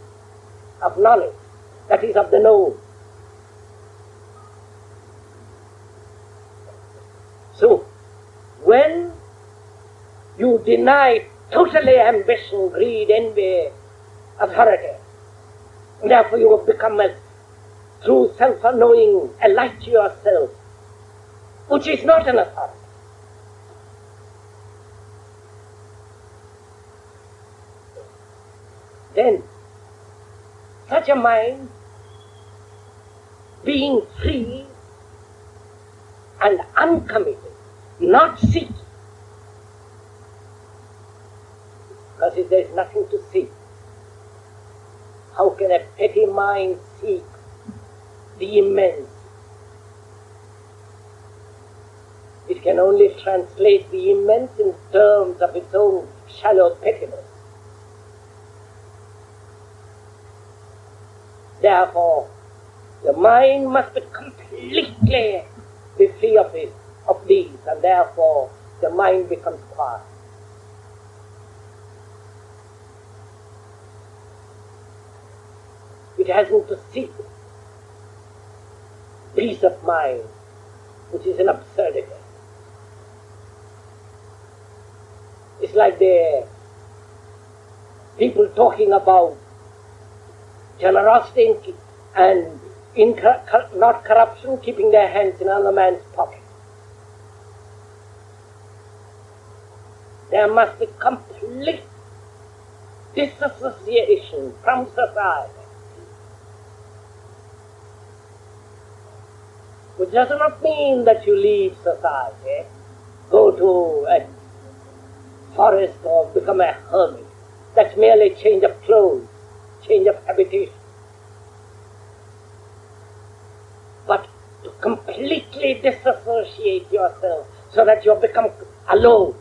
of knowledge, that is of the known. So, when you deny totally ambition, greed, envy, authority, and therefore you have become, through self-knowing, a light to yourself, which is not an authority. Then, such a mind, being free and uncommitted, not seeking, because if there is nothing to seek, how can a petty mind seek the immense? It can only translate the immense in terms of its own shallow pettiness. Therefore, the mind must be completely be free of these, and therefore the mind becomes quiet. It hasn't to seek peace of mind, which is an absurdity. It's like the people talking about generosity and not corruption, keeping their hands in another man's pocket. There must be complete disassociation from society, which does not mean that you leave society, go to a forest or become a hermit. That's merely change of clothes, change of habitation. But to completely disassociate yourself so that you become alone.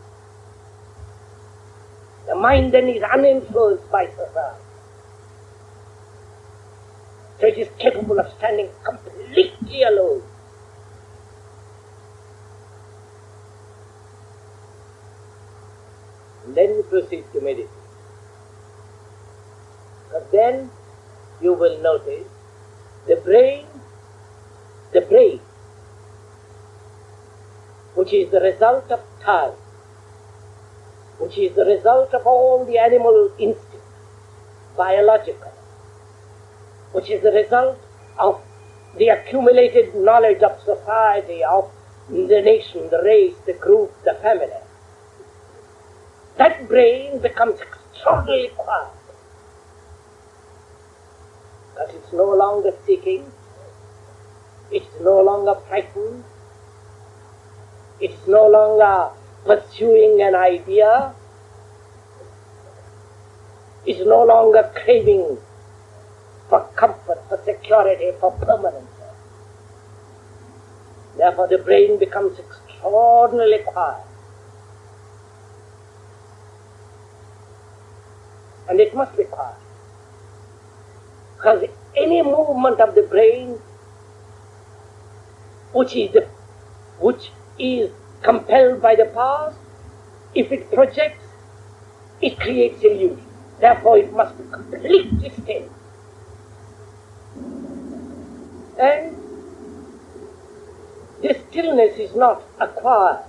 The mind then is uninfluenced by society. So it is capable of standing completely alone. And then you proceed to meditate. But then you will notice the brain, which is the result of time, which is the result of all the animal instincts, biological, which is the result of the accumulated knowledge of society, of the nation, the race, the group, the family. That brain becomes extraordinarily quiet. But it's no longer seeking, it's no longer frightened, it's no longer pursuing an idea, is no longer craving for comfort, for security, for permanence. Therefore the brain becomes extraordinarily quiet. And it must be quiet. Because any movement of the brain which is compelled by the past, if it projects, it creates illusion. Therefore it must be completely still. And this stillness is not acquired.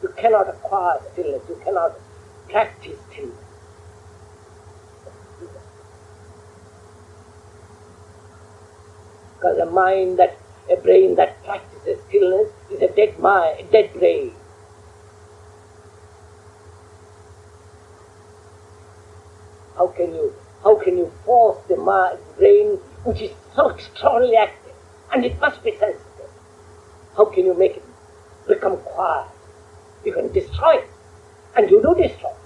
You cannot acquire stillness. You cannot practice stillness. Because a brain that practices stillness is a dead mind, a dead brain. How can you force the brain, which is so extraordinarily active, and it must be sensitive? How can you make it become quiet? You can destroy it, and you do destroy it.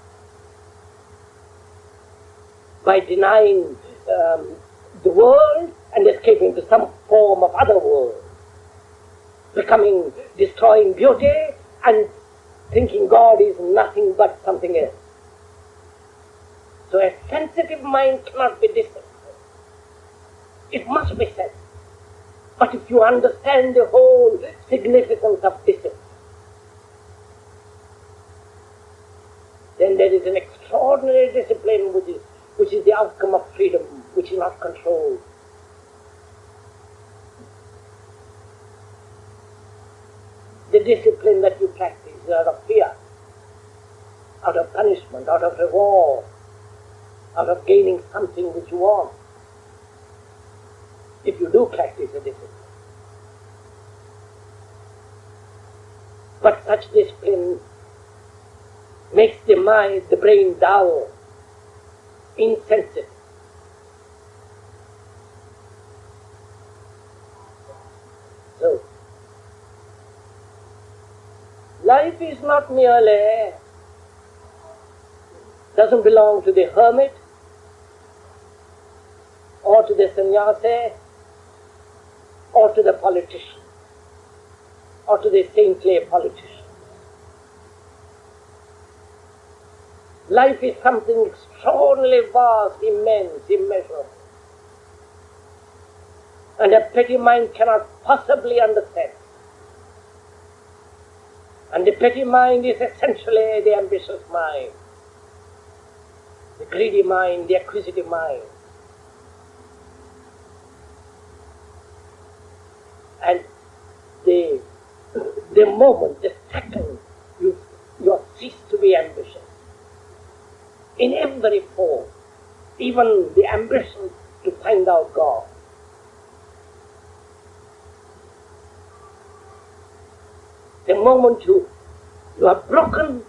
By denying the world and escaping to some form of other world, destroying beauty and thinking God is nothing but something else. So a sensitive mind cannot be disciplined. It must be sensitive. But if you understand the whole significance of discipline, then there is an extraordinary discipline which is the outcome of freedom, which is not controlled. The discipline that you practice is out of fear, out of punishment, out of reward, out of gaining something which you want. If you do practice a discipline. But such discipline makes the brain dull, insensitive. So, life is not merely, doesn't belong to the hermit or to the sannyasi or to the politician or to the saintly politician. Life is something extraordinarily vast, immense, immeasurable. And a petty mind cannot possibly understand. And the petty mind is essentially the ambitious mind, the greedy mind, the acquisitive mind. And the moment, the second you cease to be ambitious, in every form, even the ambition to find out God, the moment you are broken,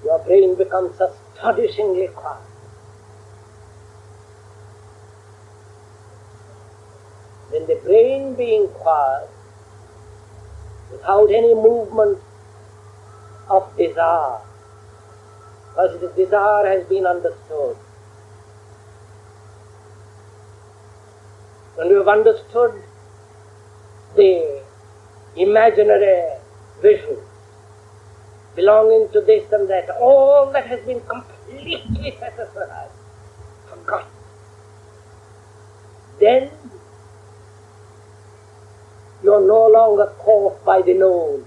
your brain becomes astonishingly quiet. Then the brain being quiet, without any movement of desire, because the desire has been understood. When we have understood the imaginary vision belonging to this and that, all that has been completely set aside, forgotten, then you are no longer caught by the known.